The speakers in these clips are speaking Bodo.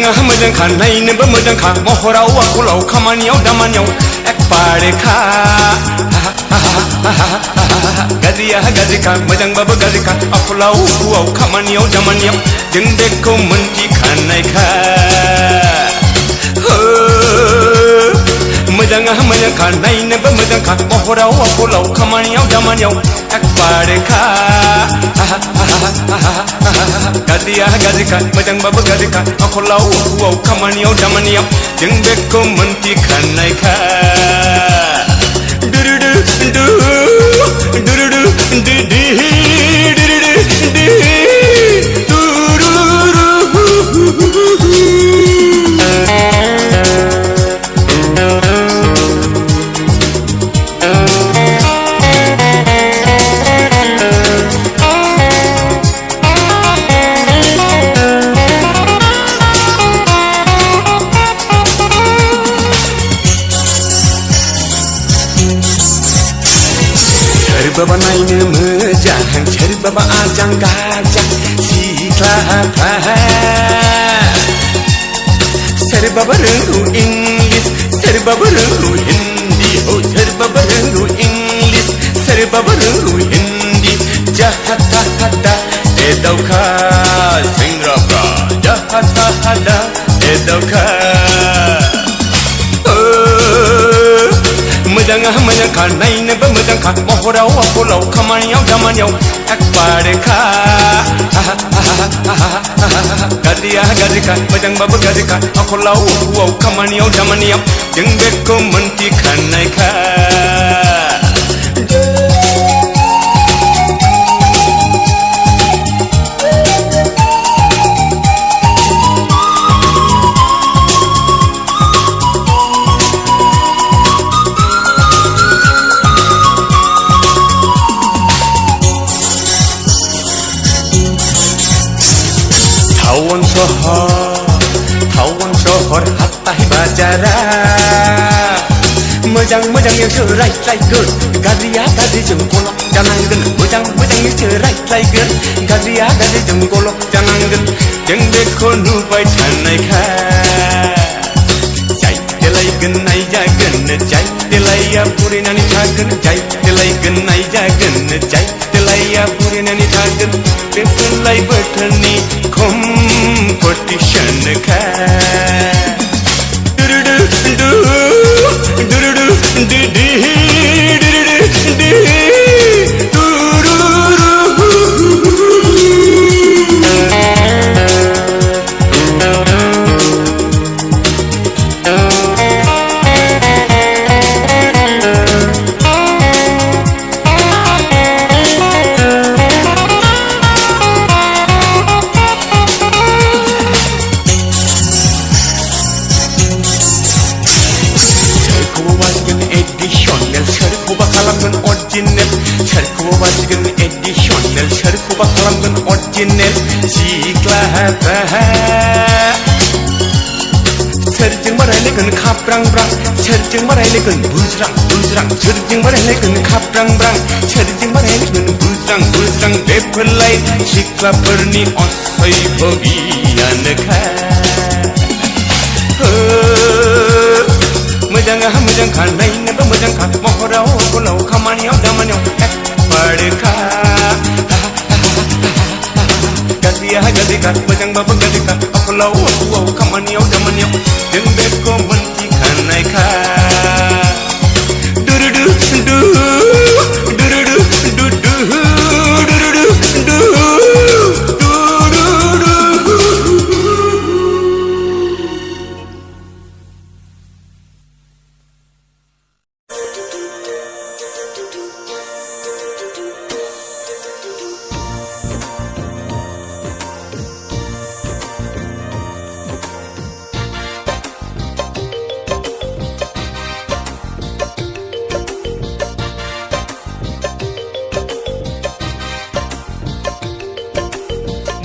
मोजाङा मोजांखा नायनोबो मोजांखा महराव आखलाव खामानियाव दामानियाव एकबारेखा गाज्रिया गाज्रिखा मोजांबाबो गाज्रिखा आखलाव हुआव खामानियाव दामानियाव जों बेखौ मोनथिखानायखा मोजाङा मोजांखा नायनोबो मोजांखा महराव आखलाव खामानियाव दामानियाव एकबारेखा गाज्रिया गाज्रिखा मोजांबाबो गाज्रिखा आखलाव हुआव खामानियाव दामानियाव जों बेखौ मोनथिखानायखा दुरुदु दु दुरुदु दि दि दुरुदु दि सोरबाबा नायनो मोजां सोरबाबा आजां गाजां सिख्लाफ्रा सोरबाबा रोंगौ इंलिस सोरबाबा रोंगौ हिन्दी सोरबाबा रोंगौ इंलिस सोरबाबा रोंगौ हिन्दी जाहा थाहा एदावखा सेंग्राफ्रा जाहा थाहा एदावखा मोजाङा मोजांखा नायनोबो मोजांखा महराव आखलाव खामानियाव दामानियाव एकबारेखा गाज्रिया गाज्रिखा मोजांबाबो गाज्रिखा आखलाव हुआव खामानियाव दामानियाव जों बेखौ मोनथिखानायखा टाउन सहर हाथाय बाजारा मोजां मोजांजोंसो रायज्लायगोन गाज्रिया गाज्रिजों गलब जानांगोन मोजां मोजांजोंसो रायज्लायगोन गाज्रिया गाज्रिजों गलब जानांगोन जों बेखौ नुबाय थानायखा जाय देलायगोन नायजागोन जाय देलाया बुरिनानै थागोन जाय देलायगोन नायजागोन जाय देलाया बुरिनानै थागोन बेफोरलाय बोथोरनि कम्पिटिशनखा दुरुदु दु दुरुदु दि दि दुरुदु दि सोरखौबा सिगोन एडिशनेल सोरखौबा खालामगोन अरिजिनेल सिख्लाफ्रा सोरजोंबा रायलायगोन खाब्रांब्रां सोरजोंबा रायलायगोन बुज्रां बुज्रां सोरजोंबा रायलायगोन खाब्रांब्रां सोरजोंबा रायलायगोन बुज्रां बुज्रां बेफोरलाय सिख्लाफोरनि असह्य गियानखा मोजाङा मोजांखा नायनोबो मोजांखा महराव आखलाव खामानियाव दामानियाव एकबारेखा गाज्रिया गाज्रिखा मोजांबाबो गाज्रिखा आखलाव हुआव खामानियाव दामानियाव जों बेखौ मोनथिखानायखा दुरुदु दु दुरुदु दु दु दुरुदु दु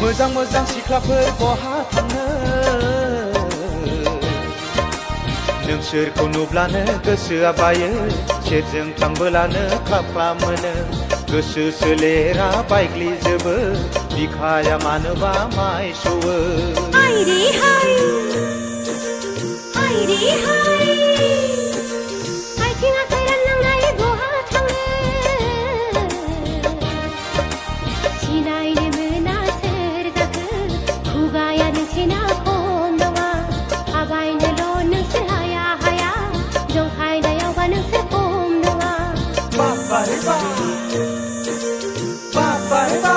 मोजां मोजां सिख्लाफोर बहा थांनो नोंसोरखौ नुब्लानो गोसोआ बायो सेरजों थांबोलानो खाफ्ला मोनो गोसो सोलेरा बायग्लिजोबो बिखाया मानोबा माइ सौवो हाय रे हाय हाय रे हाय आथिं आखाइ रानलांनाय बहा थाङो सिनायनो मोना सोर जाखो खुगाया नोंसिना खम नङा थाबायनोल' नोंसोर हाया हाया जंखायनायावबा नोंसोर खम नङा बाबा रे बा बाबा रे बा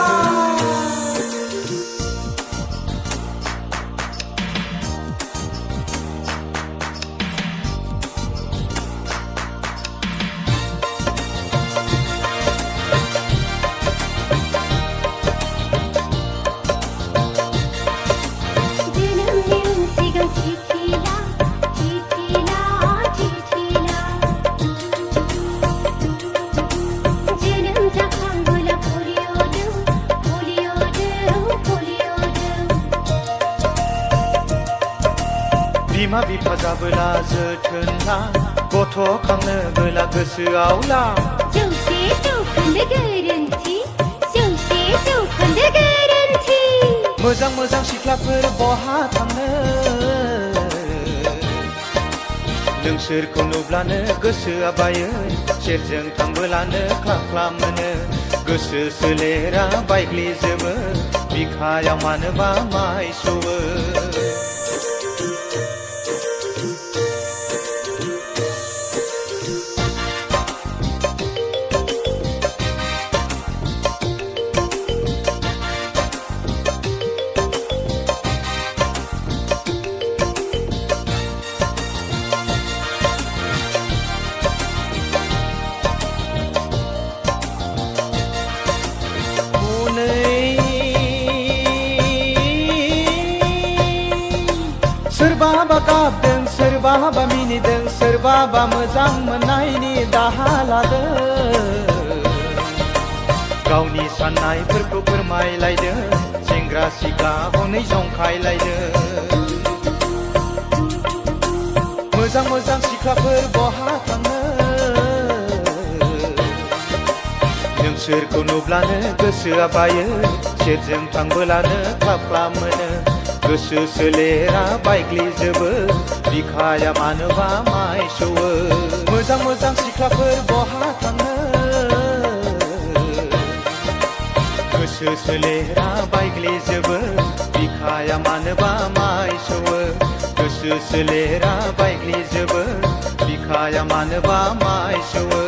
बिमा बिफा जाबोला जोथोन ला गथ' खांनोबोला गोसोआव ला जौसे जौखोन्दो गोरोन्थि जौसे जौखोन्दो गोरोन्थि मोजां मोजां सिख्लाफोर बहा थांनो नोंसोरखौ नुब्लानो गोसोआ बायो सेरजों थांबोलानो ख्लाब ख्लाब मोनो गोसो सोलेरा बायग्लिजोबो बिखायाव मानोबा माइ सौवो सोरबाबा गाबदों सोरबाबा मिनिदों सोरबाबा मोजां मोननायनि दाहा लादों गावनि साननायफोरखौ फोरमायलायदों सेंग्रा सिख्ला हनै जंखायलायदों मोजां मोजां सिख्लाफोर बहा थाङो नोंसोरखौ नुब्लानो गोसोआ बायो सेरजों थांबोलानो ख्लाब ख्लाब मोनो गोसो सोलेरा बायग्लिजोबो बिखाया मानोबा माइ सौवो मोजां मोजां सिख्लाफोर बहा थाङो गोसो सोलेरा बायग्लिजोबो बिखाया मानोबा माइ सौवो गोसो सोलेरा बायग्लिजोबो बिखाया मानोबा माइ सौवो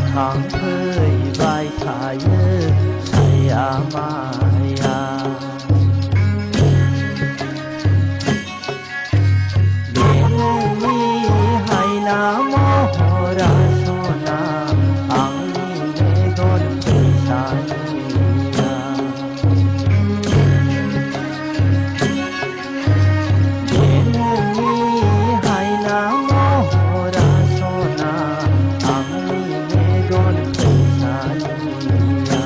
थांफैबाय थायो साया माया बेनि हायना महरा सना आंनि मेगन फैसानिया बेनि हायना महरा सना आंनि मेगन फैसानिया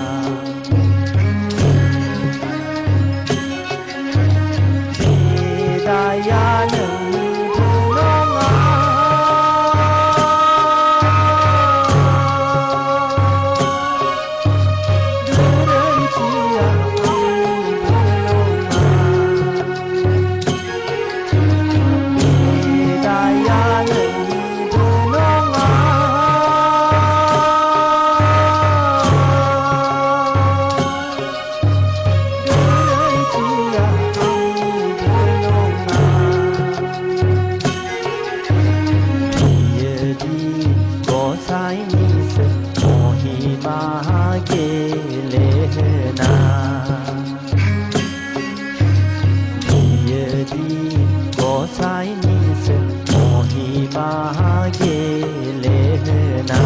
महिमा गेलेना बियोदि गसाइनिसो महिमा गेलेना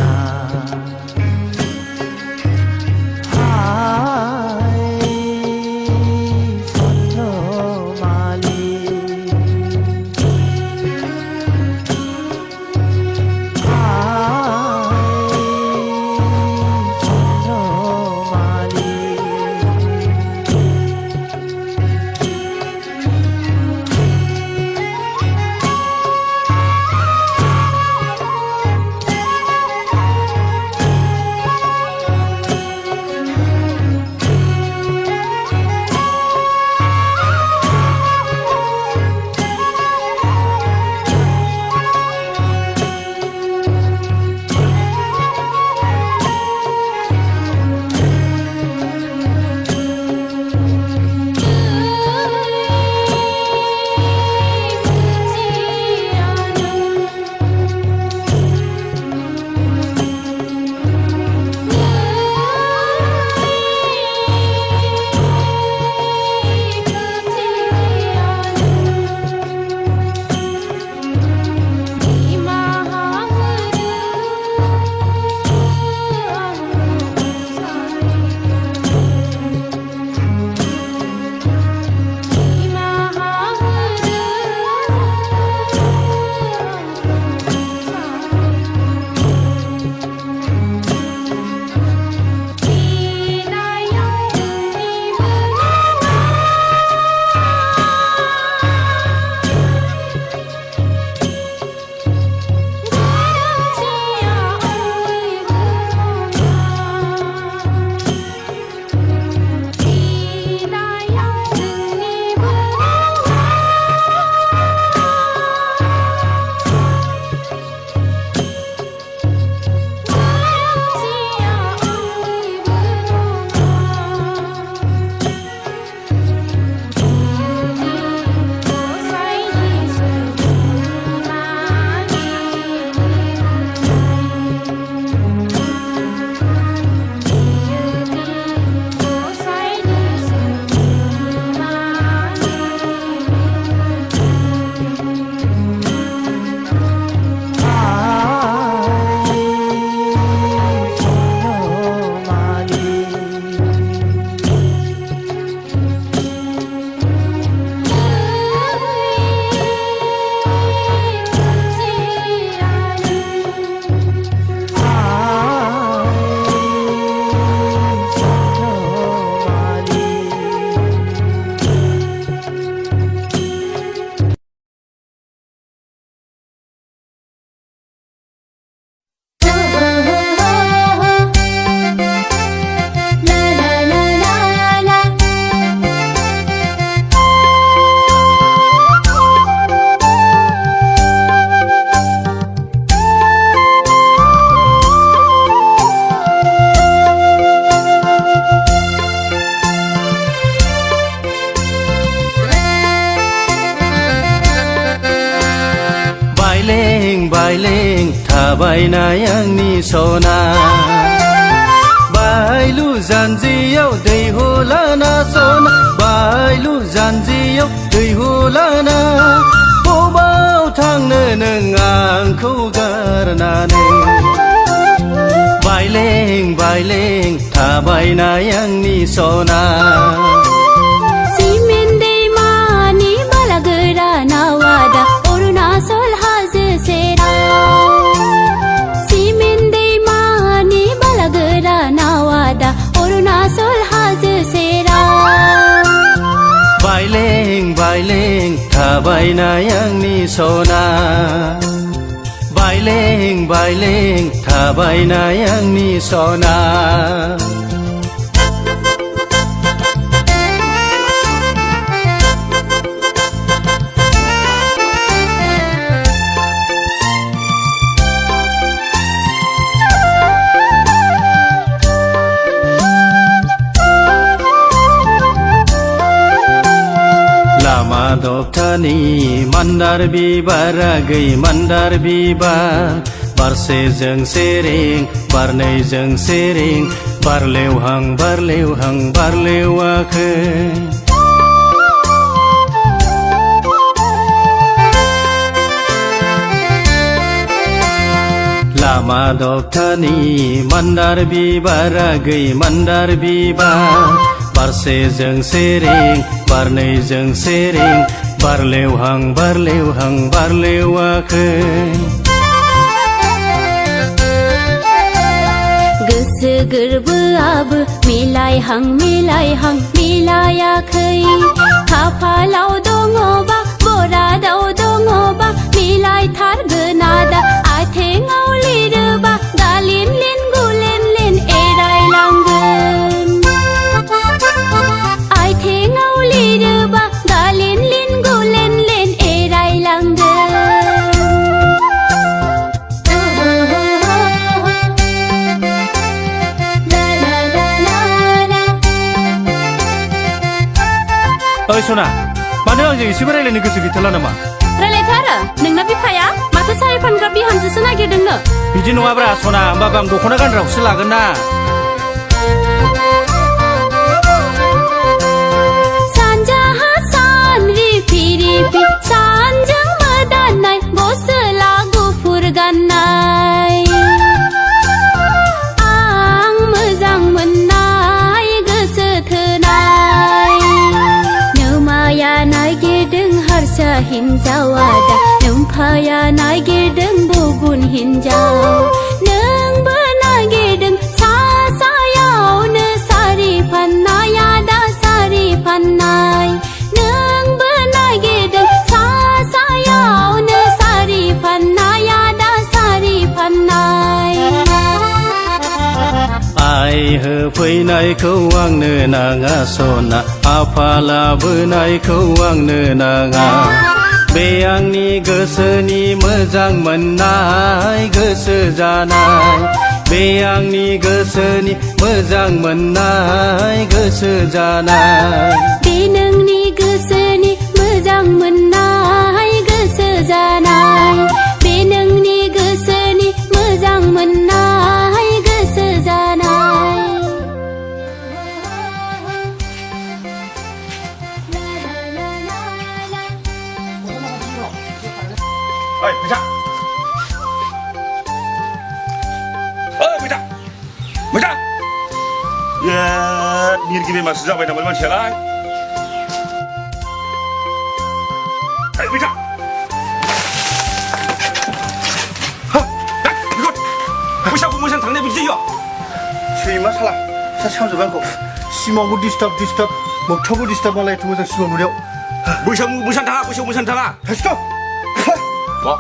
बाइलें थाबायनाय आंनि सना बायलु जानजियाव दै होलाना सना बायलु जानजियाव दै होलाना बबाव थांनो नों आंखौ गारनानै बाइलें बाइलें थाबायनाय आंनि सना सिमेन्ट दैमानि बालागोरा नावादा अरुणाचल हाजो सेराव सिमेन्ट दैमानि बालागोरा नावादा अरुणाचल हाजो सेराव बाइलें बाइलें थाबायनाय आंनि सना बाइलें बाइलें थाबायनाय आंनि सना लामा दबथानि मान्दार बिबार गै मान्दार बिबार बारसेजों सेरें बारनैजों सेरें बारलेवहां बारलेवहां बारलेवाखै लामा दबथानि मान्दार बिबारा गै मान्दार बिबार बारसेजों सेरें बारनैजों सेरें बारलेवहां बारलेवहां बारलेवाखै गोसो गोरबोआबो मिलायहां मिलायहां मिलायाखै खाफालाव दङबा बरादाव दङबा मिलायथारगोन आदा आथेङाव लिरोबा गालिन लिन गुलेन लिन एरायलांगोन आथेङाव लिरोबा गालिन लिन गुलेन लिन एरायलांगोन ओइ सना मानो आंजों एसेबो रायलायनो गोसो गैथारला नामा रायलायथारो नोंना बिफाया माथो साहाय फानग्रा बिहामजोसो नागिरदोंनो बिदि नङाब्रा सना होमबाबो आं दख'ना गानग्राखौसो लागोन ना सानजाहा सान रिफि रिफि सानजों मोदाननाय गस्ला गुफुर गाननाय आं मोजां मोननाय गोसो थोनाय नोमाया नागिरदों हारसा हिन्जावा दा नोमफाया नागिरदों गुबुन हिन्जाव नोंबो नागिरदों सा सायावनो सारि फाननाया दा सारि फाननाय नोंबो नागिरदों सा सायावनो सारि फाननाया दा सारि फाननाय आइ होफैनायखौ आंनो नाङा सना आफा लाबोनायखौ आंनो नाङा बे आंनि गोसोनि मोजां मोननाय गोसो जानाय बे आंनि गोसोनि मोजां मोननाय गोसो जानाय बे नोंनि गोसोनि मोजां मोननाय गोसो जानाय बे नोंनि गोसोनि मोजां मोननाय गोसो जानाय哎，回家！回家！回家！mirgi masih जाबाय नामा मानसियालाय回家！来，你给我बैसागु मोसानो थांनाया बिदि जायो सैमा साला सासे खामजोबबाय आंखौ सिमावबो डिस्टार्ब मोगथावबो डिस्टार्ब मालाय एथ' मोजां सिमाव नुनायाव बैसागु मोसानो थाङा थांसै मा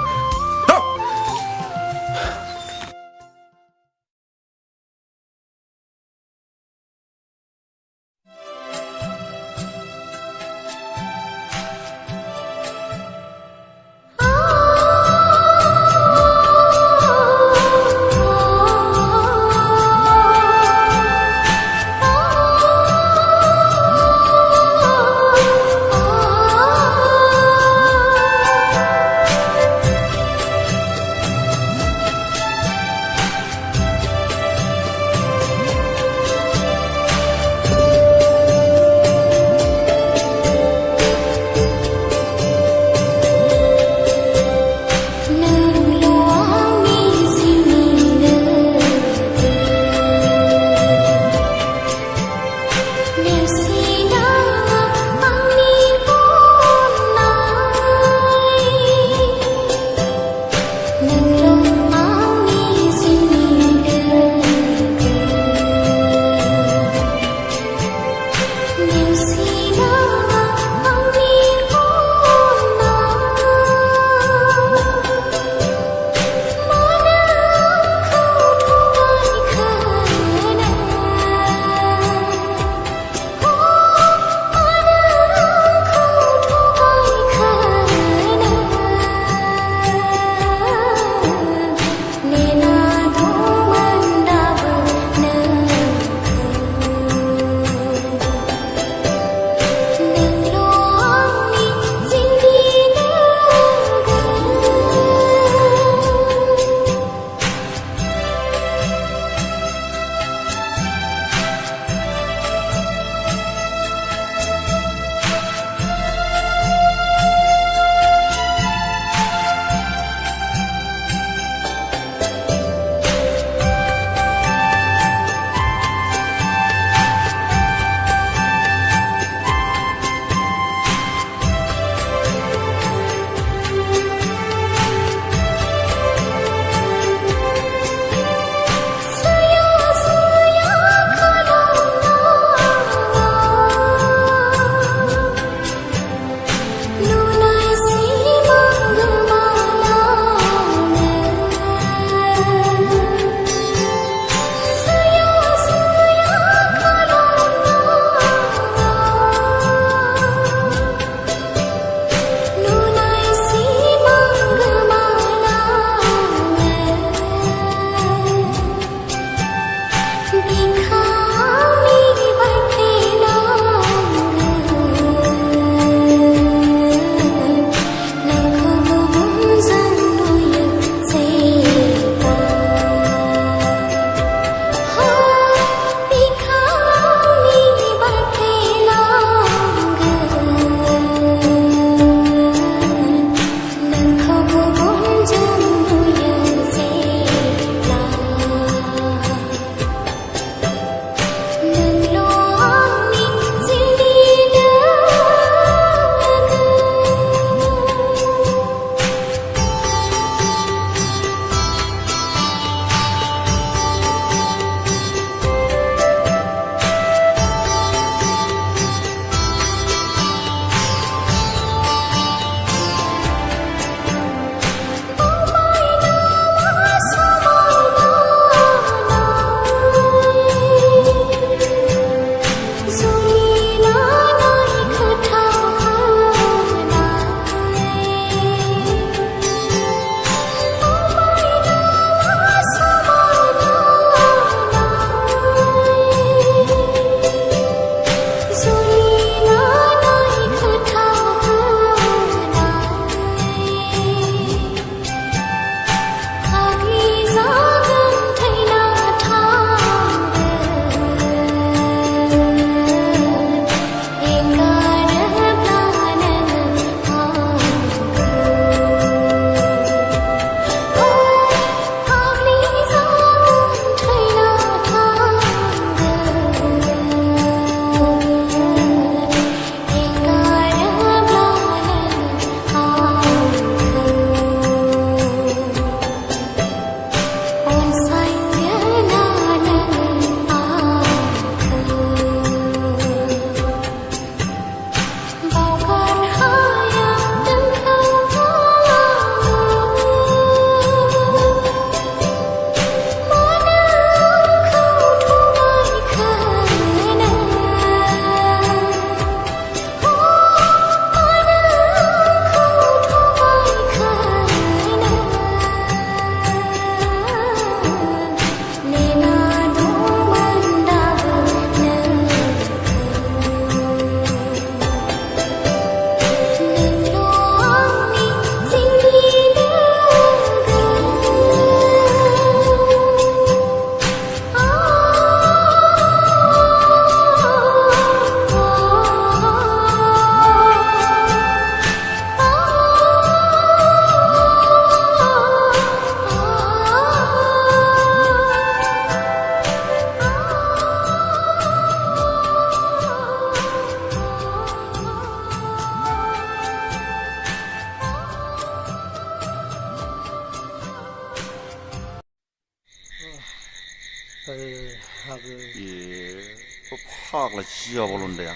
फाग्ला जियाबाल'न्दाया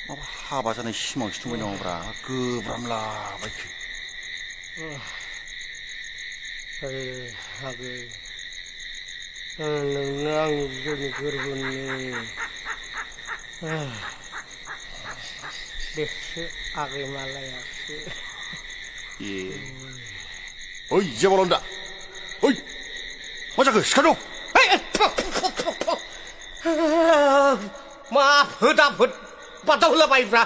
माबा हाबा जानाय सिमांसो नुबाय नामाब्रा गोब्रामलाबायखो नोंनो आंनि बिजौनि गोरबोनि बेसो आगैमालायासो ओइ जियाबाल'न्दा ओइ मा जाखो सिखा दं मा फोदाफोद बादावलाबायब्रा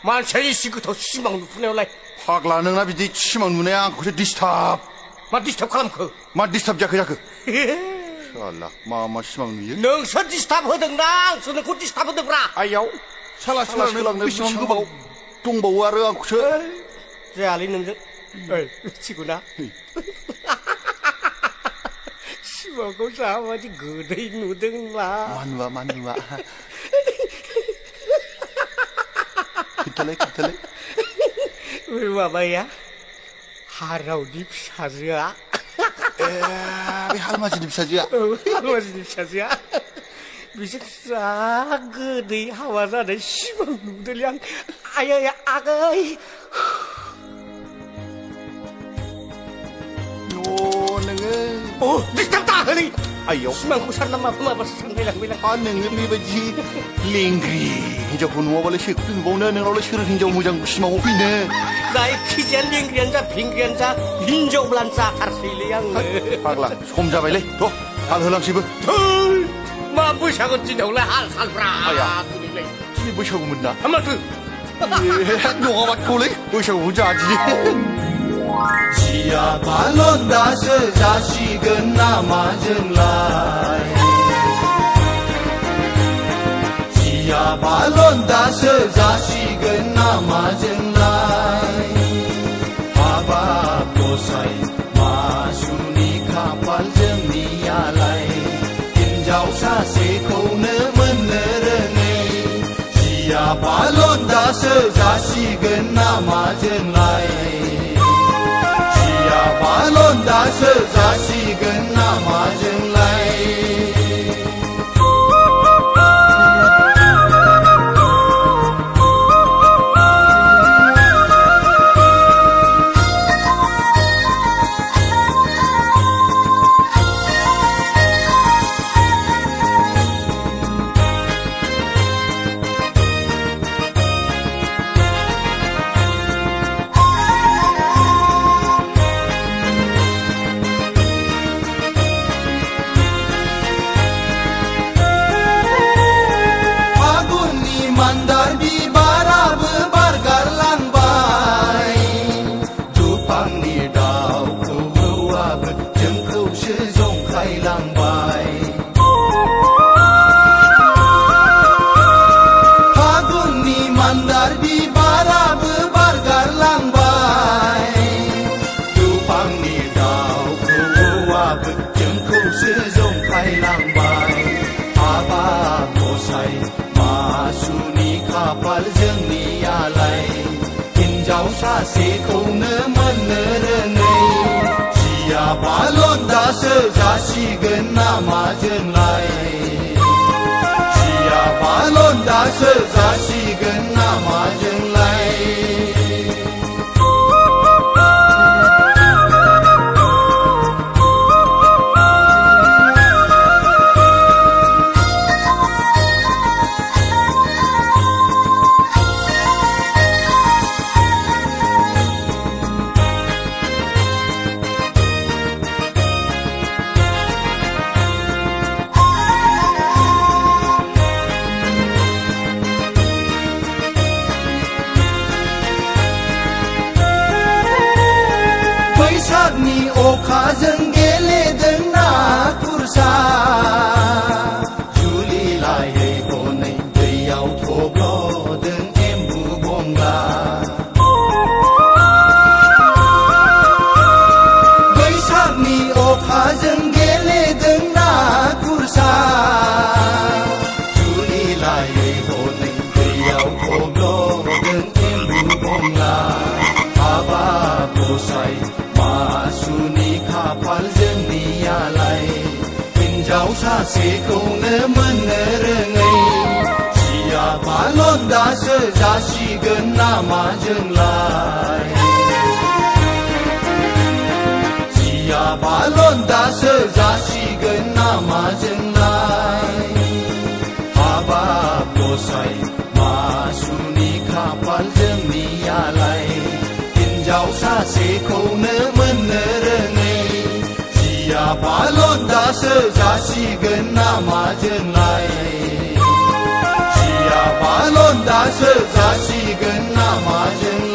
मानसिया एसे गोथाव सिमां नुफुनायावलाय फाग्ला नोंना बिदि सिमां नुनाया आंखौसो डिस्टार्ब मा डिस्टार्ब खालामखो मा डिस्टार्ब जाखो साला मा सिमां नुयो नोंसो डिस्टार्ब होदोंना आंसो नोंखौ डिस्टार्ब होदोंब्रा आइयाव साला सोलांनो बेसेबां गोबाव दंबावो आरो आंखौसो जायालै नोंजों मिथिगौना सिमांखौ जाबादि गोदै नुदोंब्ला मा नुवा खोन्थालाय बे माबाया हारावनि फिसाजोआ बे हालमाजिनि फिसाजोआ हालमाजिनि फिसाजोआ बिसोर जा गोदै हाबा जानाय सिमां नुदोंलै आं आयै आगै नोङो डिस्टार्ब दाहोलै आइयाव सिमांखौ सानना माबासो सानबायलां नोङो बेबायदि लेंग्रि हिनजावखौ नङाबालाय सोरखौ नुबावनो नोंनावलाय सोर हिनजाव मोजां सिमाङाव फैनो जायखिजाया लेंग्रियानो जा फिंग्रियानो जा हिनजावब्लानो जाथारसैलै आङो फाग्ला सम जाबायलै थ' हाल होलांसैबो मा बैसागु दिनावलाय हाल सालफ्रा दिनै बैसागुमोन ना माथो नङाबाथ'लै बैसागुखौ जादिनि जियाबाल'न्दासो जासिगोन नामा जोंलाय जियाबाल'न्दासो जासिगोन नामा जोंलाय हाबाब गसाय मासुनि खाफाल जोंनियालाय हिनजाव सासेखौनो मोननो रोङै जियाबाल'न्दासो जासिगोन नामा जोंलाय जियाबाल'न्दासो जासिगोन नामा जोंलाय सासेखौनो मोननो रोङै जियाबाल'न्दासो जासिगोन नामा जोंलाय जियाबाल'न्दासो जासिगोन नामा जोंलाय सासेखौनो मोननो रोङै जियाबा लन्दासो जासिगोन नामा जोंलाय जियाबा लन्दासो जासिगोन नामा जोंलाय हाबाब गसाय मासुनि खाफाल जोंनियालाय हिन्जाव सासेखौनो मोननो रोङै जियाबा लन्दासो जासिगोन नामा जोंलाय जियाबा लन्दासो जासिगोन नामा जोंलाय